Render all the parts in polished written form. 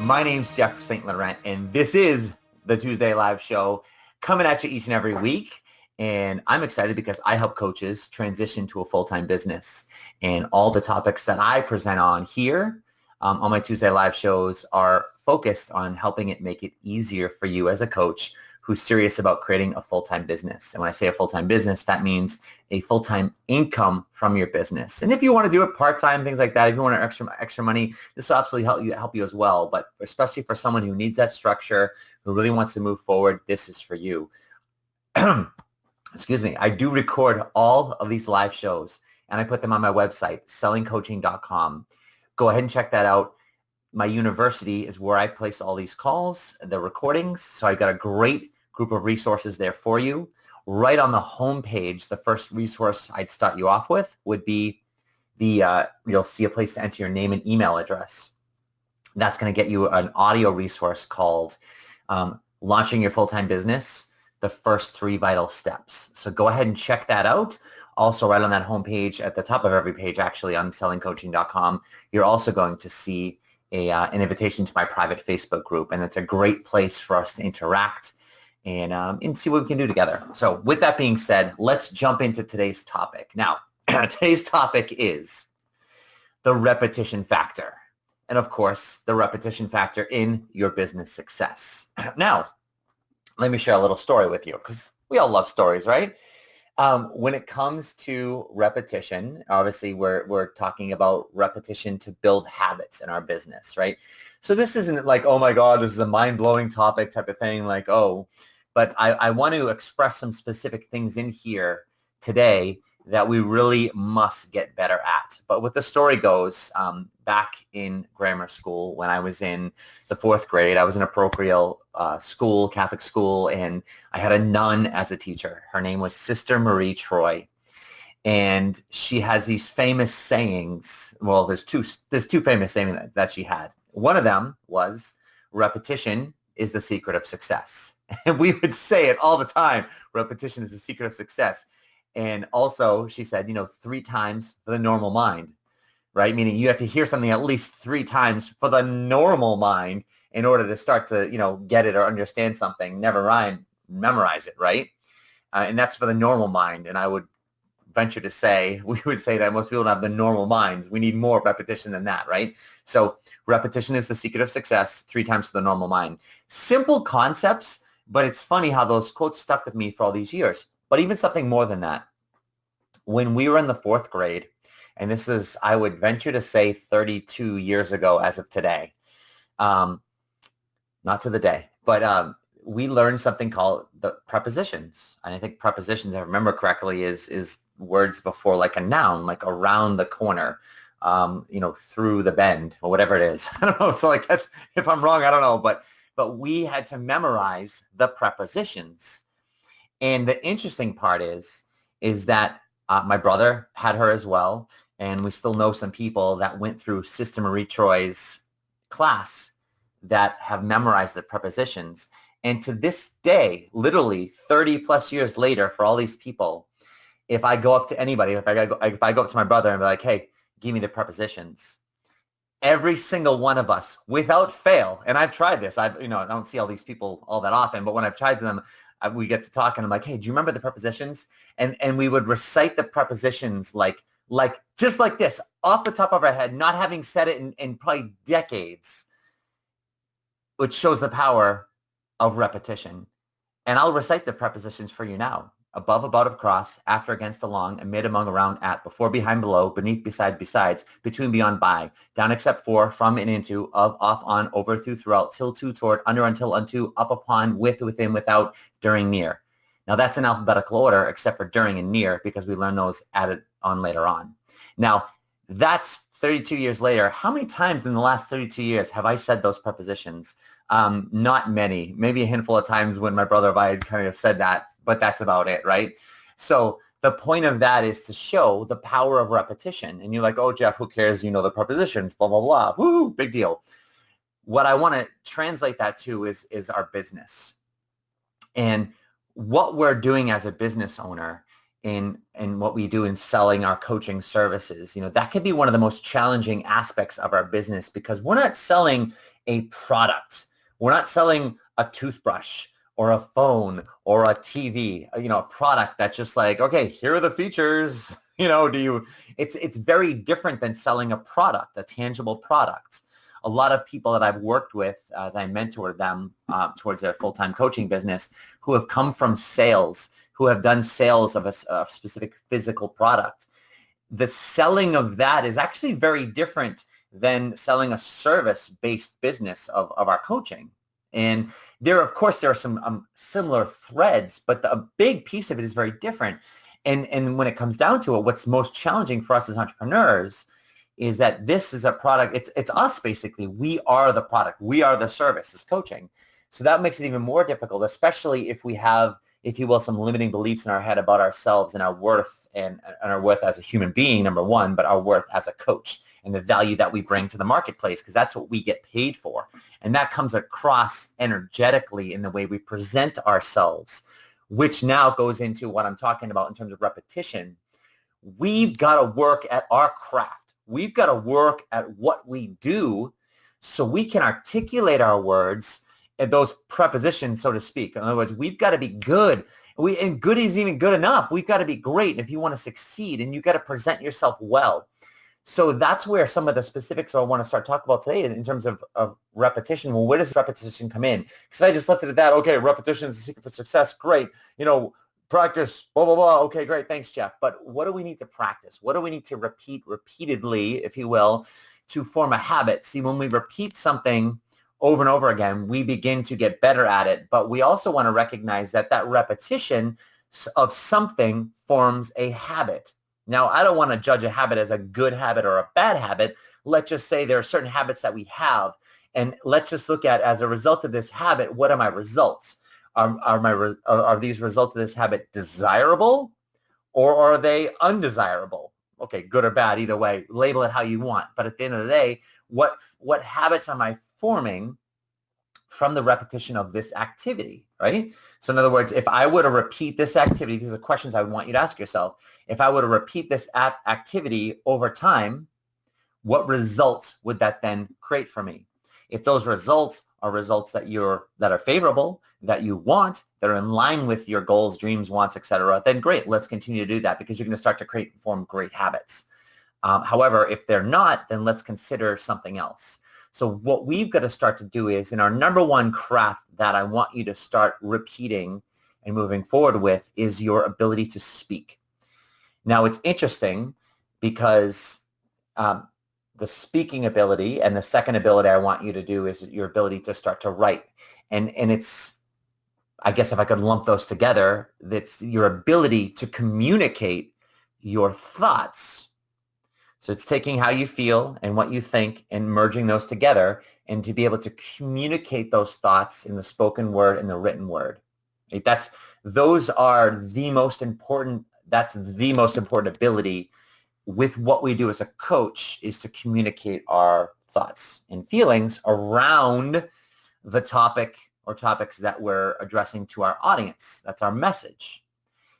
My name's Jeffrey St Laurent, and this is the Tuesday Live Show coming at you each and every week. And I'm excited because I help coaches transition to a full-time business. And all the topics that I present on here on my Tuesday Live shows are focused on helping it make it easier for you as a coach who's serious about creating a full-time business. And when I say a full-time business, that means a full-time income from your business. And if you want to do it part-time, things like that, if you want extra money, this will absolutely help you as well. But especially for someone who needs that structure, who really wants to move forward, this is for you. Excuse me. I do record all of these live shows, and I put them on my website, sellingcoaching.com. Go ahead and check that out. My university is where I place all these calls, the recordings. So I've got a great group of resources there for you. Right on the homepage, the first resource I'd start you off with would be you'll see a place to enter your name and email address. That's going to get you an audio resource called Launching Your Full-Time Business, the First 3 Vital Steps. So go ahead and check that out. Also, right on that homepage, at the top of every page, actually, on sellingcoaching.com, you're also going to see an invitation to my private Facebook group. And it's a great place for us to interact and see what we can do together. So with that being said, let's jump into today's topic. Now, today's topic is the repetition factor. And of course, the repetition factor in your business success. Now, let me share a little story with you because we all love stories, right? When it comes to repetition, obviously we're talking about repetition to build habits in our business, right? So this isn't like, oh my God, this is a mind-blowing topic type of thing, like, oh, but I want to express some specific things in here today that we really must get better at. But what the story goes, back in grammar school, when I was in the 4th grade, I was in a parochial school, Catholic school, and I had a nun as a teacher. Her name was Sister Marie Troy. And she has these famous sayings. Well, there's two famous sayings that she had. One of them was, repetition is the secret of success. And we would say it all the time. Repetition is the secret of success. And also, she said, 3 times for the normal mind, right? Meaning you have to hear something at least 3 times for the normal mind in order to start to, get it or understand something. Never mind, memorize it, right? And that's for the normal mind. And I would venture to say, we would say that most people don't have the normal minds. We need more repetition than that, right? So repetition is the secret of success, 3 times for the normal mind. Simple concepts, but it's funny how those quotes stuck with me for all these years. But even something more than that, when we were in the 4th grade, and this is, I would venture to say 32 years ago as of today, not to the day, but we learned something called the prepositions. And I think prepositions, if I remember correctly, is words before like a noun, like around the corner, through the bend or whatever it is. I don't know. So like that's, if I'm wrong, I don't know. But we had to memorize the prepositions. And the interesting part is that my brother had her as well. And we still know some people that went through Sister Marie Troy's class that have memorized the prepositions. And to this day, literally 30 plus years later, for all these people, if I go up to anybody, if I go up to my brother and be like, hey, give me the prepositions, every single one of us, without fail, and I've tried this, I don't see all these people all that often, but when I've tried them, we get to talk and I'm like, hey, do you remember the prepositions? And we would recite the prepositions like just like this, off the top of our head, not having said it in probably decades, which shows the power of repetition. And I'll recite the prepositions for you now. Above, about, across, after, against, along, amid, among, around, at, before, behind, below, beneath, beside, besides, between, beyond, by, down, except for, from, and into, of, off, on, over, through, throughout, till, to, toward, under, until, unto, up, upon, with, within, without, during, near. Now that's in alphabetical order except for during and near because we learn those added on later on. Now that's 32 years later. How many times in the last 32 years have I said those prepositions? Not many, maybe a handful of times when my brother or I had kind of said that, but that's about it, right? So the point of that is to show the power of repetition. And you're like, oh, Jeff, who cares? You know the prepositions, blah, blah, blah. Woo, big deal. What I want to translate that to is our business. And what we're doing as a business owner in what we do in selling our coaching services. That can be one of the most challenging aspects of our business because we're not selling a product. We're not selling a toothbrush or a phone or a TV, a product that's just like, okay, here are the features. It's very different than selling a product, a tangible product. A lot of people that I've worked with as I mentored them towards their full-time coaching business who have come from sales, who have done sales of a specific physical product. The selling of that is actually very different than selling a service-based business of our coaching. And there are some similar threads, but a big piece of it is very different. And when it comes down to it, what's most challenging for us as entrepreneurs is that this is a product. It's us, basically. We are the product. We are the service, is coaching. So that makes it even more difficult, especially if we have, if you will, some limiting beliefs in our head about ourselves and our worth and our worth as a human being, number one, but our worth as a coach and the value that we bring to the marketplace, because that's what we get paid for. And that comes across energetically in the way we present ourselves, which now goes into what I'm talking about in terms of repetition. We've got to work at our craft. We've got to work at what we do so we can articulate our words and those prepositions, so to speak. In other words, we've got to be good. And good isn't even good enough. We've got to be great if you want to succeed, and you've got to present yourself well. So that's where some of the specifics I want to start talking about today in terms of repetition. Well, where does repetition come in? Because if I just left it at that, okay, repetition is the secret for success. Great. Practice, blah, blah, blah. Okay, great. Thanks, Jeff. But what do we need to practice? What do we need to repeat repeatedly, if you will, to form a habit? See, when we repeat something over and over again, we begin to get better at it. But we also want to recognize that repetition of something forms a habit. Now, I don't want to judge a habit as a good habit or a bad habit. Let's just say there are certain habits that we have. And let's just look at, as a result of this habit, what are my results? Are these results of this habit desirable, or are they undesirable? Okay, good or bad, either way, label it how you want. But at the end of the day, what habits am I forming from the repetition of this activity, right? So in other words, if I were to repeat this activity, these are questions I want you to ask yourself. If I were to repeat this activity over time, what results would that then create for me? If those results are results that are favorable, that you want, that are in line with your goals, dreams, wants, etc., then great, let's continue to do that, because you're going to start to create and form great habits. However, if they're not, then let's consider something else. So what we've got to start to do is, in our number one craft that I want you to start repeating and moving forward with, is your ability to speak. Now, it's interesting because the speaking ability and the second ability I want you to do is your ability to start to write. And it's, I guess if I could lump those together, that's your ability to communicate your thoughts. So it's taking how you feel and what you think and merging those together, and to be able to communicate those thoughts in the spoken word and the written word. Right? That's the most important ability with what we do as a coach, is to communicate our thoughts and feelings around the topic or topics that we're addressing to our audience. That's our message.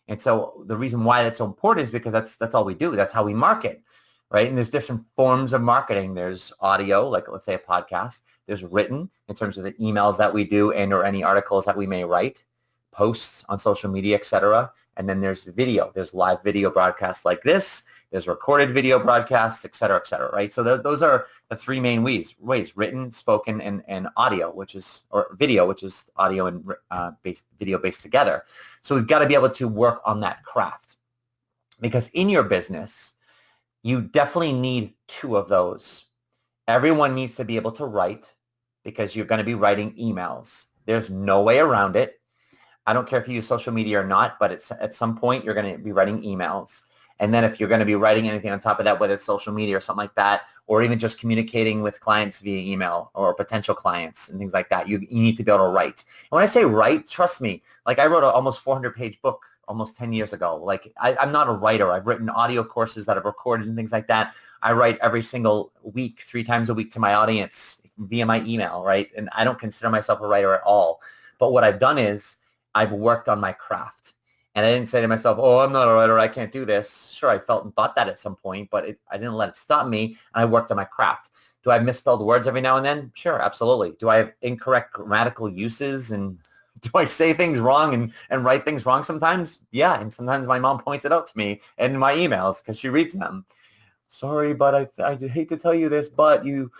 And so the reason why that's so important is because that's all we do. That's how we market, right? And there's different forms of marketing. There's audio, like let's say a podcast. There's written, in terms of the emails that we do and or any articles that we may write, posts on social media, etc. And then there's video. There's live video broadcasts like this. There's recorded video broadcasts, et cetera, right? So those are the three main ways: written, spoken, and audio, or video, which is audio and video based together. So we've got to be able to work on that craft, because in your business, you definitely need two of those. Everyone needs to be able to write, because you're going to be writing emails. There's no way around it. I don't care if you use social media or not, but at some point you're going to be writing emails. And then if you're going to be writing anything on top of that, whether it's social media or something like that, or even just communicating with clients via email or potential clients and things like that, you need to be able to write. And when I say write, trust me, like I wrote an almost 400-page book almost 10 years ago. Like I'm not a writer. I've written audio courses that I've recorded and things like that. I write every single week, 3 times a week, to my audience via my email, right? And I don't consider myself a writer at all. But what I've done is I've worked on my craft. And I didn't say to myself, oh, I'm not a writer, I can't do this. Sure, I felt and thought that at some point, but I didn't let it stop me, and I worked on my craft. Do I have misspelled words every now and then? Sure, absolutely. Do I have incorrect grammatical uses, and do I say things wrong and write things wrong sometimes? Yeah, and sometimes my mom points it out to me in my emails because she reads them. Sorry, but I hate to tell you this, but you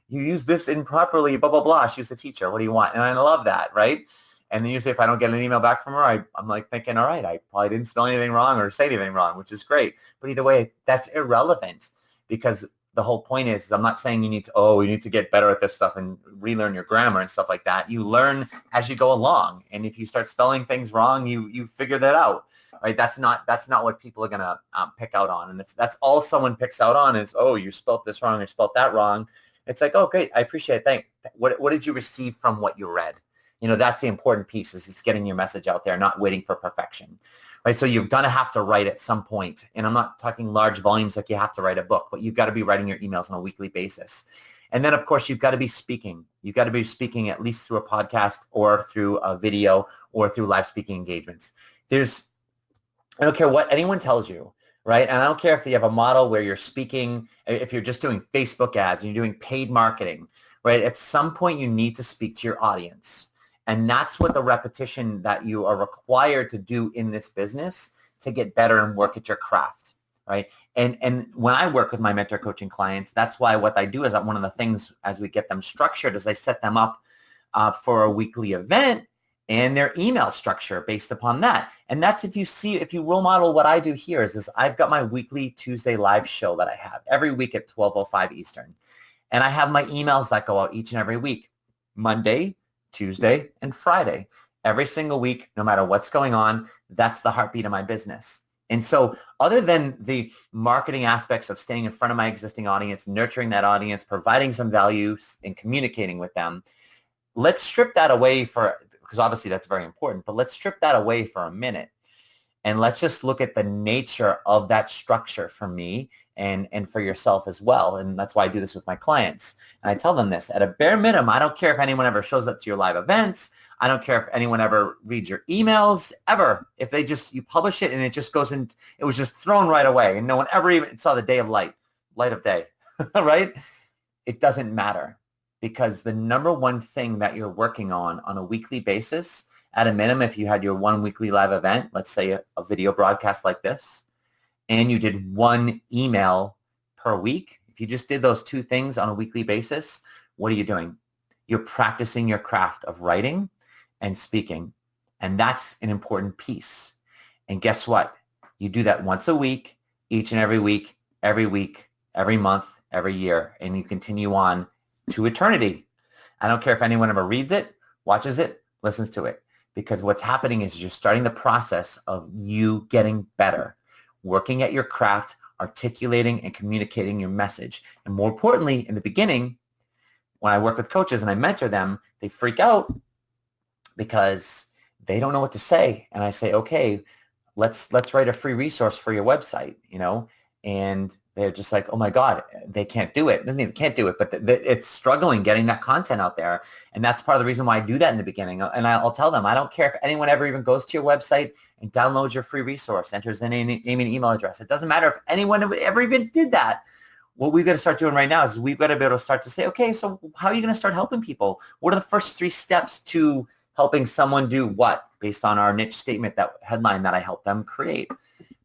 use this improperly, blah, blah, blah. She was the teacher. What do you want? And I love that, right? And then usually if I don't get an email back from her, I'm like thinking, all right, I probably didn't spell anything wrong or say anything wrong, which is great. But either way, that's irrelevant, because the whole point is I'm not saying you need to get better at this stuff and relearn your grammar and stuff like that. You learn as you go along. And if you start spelling things wrong, you figure that out, right? That's not what people are going to pick out on. And if that's all someone picks out on is, oh, you spelled this wrong or spelled that wrong, it's like, oh, great, I appreciate it. Thanks. What did you receive from what you read? That's the important piece, is it's getting your message out there, not waiting for perfection, right? So you're going to have to write at some point. And I'm not talking large volumes like you have to write a book, but you've got to be writing your emails on a weekly basis. And then, of course, you've got to be speaking. You've got to be speaking at least through a podcast or through a video or through live speaking engagements. I don't care what anyone tells you, right? And I don't care if you have a model where you're speaking, if you're just doing Facebook ads and you're doing paid marketing, right? At some point, you need to speak to your audience. And that's what the repetition that you are required to do in this business to get better and work at your craft, right? And when I work with my mentor coaching clients, that's why what I do is one of the things as we get them structured is I set them up for a weekly event and their email structure based upon that. And that's if you role model what I do here is I've got my weekly Tuesday live show that I have every week at 12:05 Eastern. And I have my emails that go out each and every week, Monday, Tuesday, and Friday. Every single week, no matter what's going on, that's the heartbeat of my business. And so other than the marketing aspects of staying in front of my existing audience, nurturing that audience, providing some value and communicating with them, let's strip that away because obviously that's very important, but let's strip that away for a minute. And let's just look at the nature of that structure for me and for yourself as well. And that's why I do this with my clients. And I tell them this, at a bare minimum, I don't care if anyone ever shows up to your live events. I don't care if anyone ever reads your emails, ever. If you publish it and it just goes in, it was just thrown right away and no one ever even saw the day of light of day, right? It doesn't matter, because the number one thing that you're working on a weekly basis, at a minimum, if you had your one weekly live event, let's say a video broadcast like this, and you did one email per week, if you just did those two things on a weekly basis, what are you doing? You're practicing your craft of writing and speaking. And that's an important piece. And guess what? You do that once a week, each and every week, every month, every year, and you continue on to eternity. I don't care if anyone ever reads it, watches it, listens to it, because what's happening is you're starting the process of you getting better, working at your craft, articulating and communicating your message. And more importantly, in the beginning, when I work with coaches and I mentor them, they freak out because they don't know what to say. And I say, okay, let's write a free resource for your website, and they're just like, oh my God, they can't do it. Doesn't mean they can't do it, but it's struggling getting that content out there. And that's part of the reason why I do that in the beginning. And I'll tell them, I don't care if anyone ever even goes to your website and downloads your free resource, enters the name and email address. It doesn't matter if anyone ever even did that. What we've got to start doing right now is we've got to be able to start to say, okay, so how are you going to start helping people? What are the first 3 steps to helping someone do what based on our niche statement, that headline that I helped them create?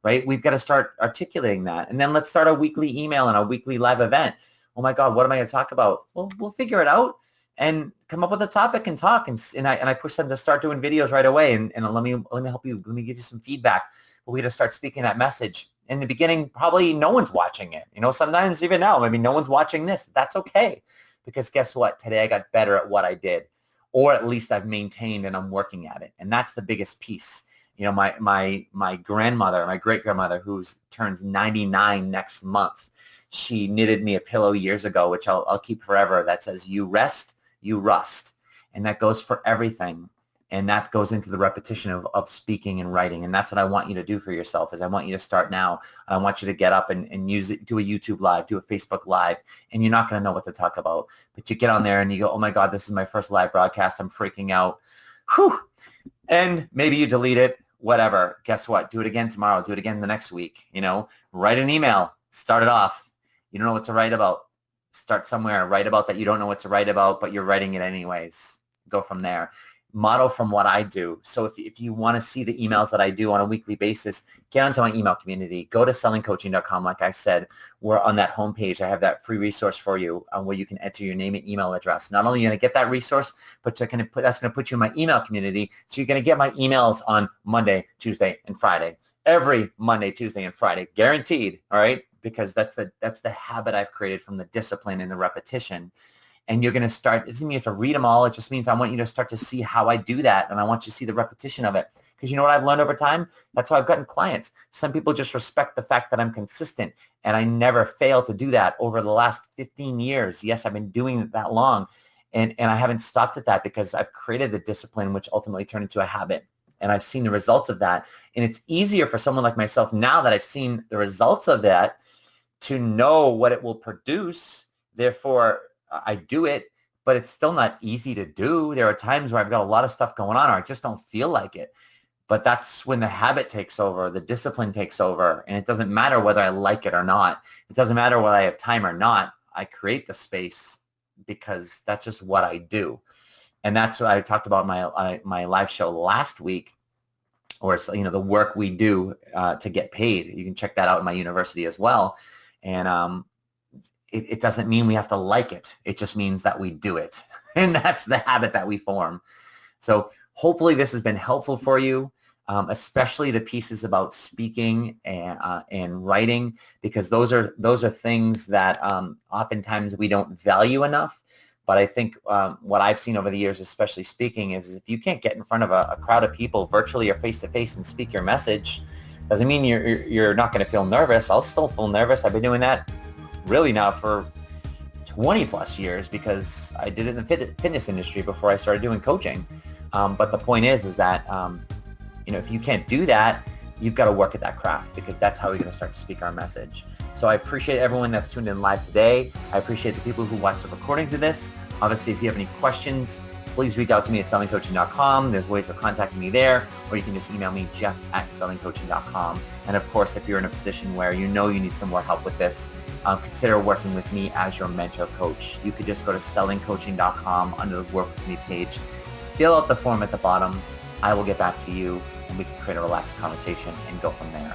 Right? We've got to start articulating that. And then let's start a weekly email and a weekly live event. Oh my God, what am I going to talk about? Well, we'll figure it out and come up with a topic and talk. And I push them to start doing videos right away. And let me help you. Let me give you some feedback. But we got to start speaking that message. In the beginning, probably no one's watching it. Sometimes even now, maybe no one's watching this. That's okay. Because guess what? Today I got better at what I did. Or at least I've maintained and I'm working at it. And that's the biggest piece. My grandmother, my great-grandmother, who turns 99 next month, she knitted me a pillow years ago, which I'll keep forever, that says, you rest, you rust. And that goes for everything. And that goes into the repetition of speaking and writing. And that's what I want you to do for yourself, is I want you to start now. I want you to get up and use it, do a YouTube live, do a Facebook live, and you're not going to know what to talk about. But you get on there and you go, oh my God, this is my first live broadcast. I'm freaking out. Whew. And maybe you delete it. whatever. Guess what? Do it again tomorrow. Do it again the next week. Write an email. Start it off. You don't know what to write about. Start somewhere. Write about that you don't know what to write about, but you're writing it anyways. Go from there. Model from what I do. So if you want to see the emails that I do on a weekly basis, get onto my email community. Go to sellingcoaching.com. Like I said, we're on that homepage. I have that free resource for you where you can enter your name and email address. Not only are you going to get that resource, but that's going to put you in my email community. So you're going to get my emails on Monday, Tuesday, and Friday. Every Monday, Tuesday, and Friday. Guaranteed. All right? Because that's the habit I've created from the discipline and the repetition. And you're going to start, it doesn't mean you have to read them all. It just means I want you to start to see how I do that. And I want you to see the repetition of it. Because you know what I've learned over time? That's how I've gotten clients. Some people just respect the fact that I'm consistent. And I never fail to do that over the last 15 years. Yes, I've been doing it that long. And I haven't stopped at that because I've created the discipline, which ultimately turned into a habit. And I've seen the results of that. And it's easier for someone like myself now that I've seen the results of that to know what it will produce. Therefore, I do it, but it's still not easy to do. There are times where I've got a lot of stuff going on or I just don't feel like it. But that's when the habit takes over, the discipline takes over, and it doesn't matter whether I like it or not. It doesn't matter whether I have time or not. I create the space because that's just what I do. And that's what I talked about my live show last week, or the work we do to get paid. You can check that out in my university as well. And it doesn't mean we have to like it. It just means that we do it. And that's the habit that we form. So hopefully this has been helpful for you, especially the pieces about speaking and writing, because those are things that oftentimes we don't value enough. But I think what I've seen over the years, especially speaking, is if you can't get in front of a crowd of people virtually or face-to-face and speak your message, doesn't mean you're not going to feel nervous. I'll still feel nervous. I've been doing that really now for 20 plus years because I did it in the fitness industry before I started doing coaching. But the point is that, if you can't do that, you've got to work at that craft because that's how we're going to start to speak our message. So I appreciate everyone that's tuned in live today. I appreciate the people who watch the recordings of this. Obviously, if you have any questions, please reach out to me at sellingcoaching.com. There's ways of contacting me there, or you can just email me, jeff@sellingcoaching.com. And of course, if you're in a position where you need some more help with this, consider working with me as your mentor coach. You could just go to sellingcoaching.com under the Work With Me page, fill out the form at the bottom. I will get back to you, and we can create a relaxed conversation and go from there.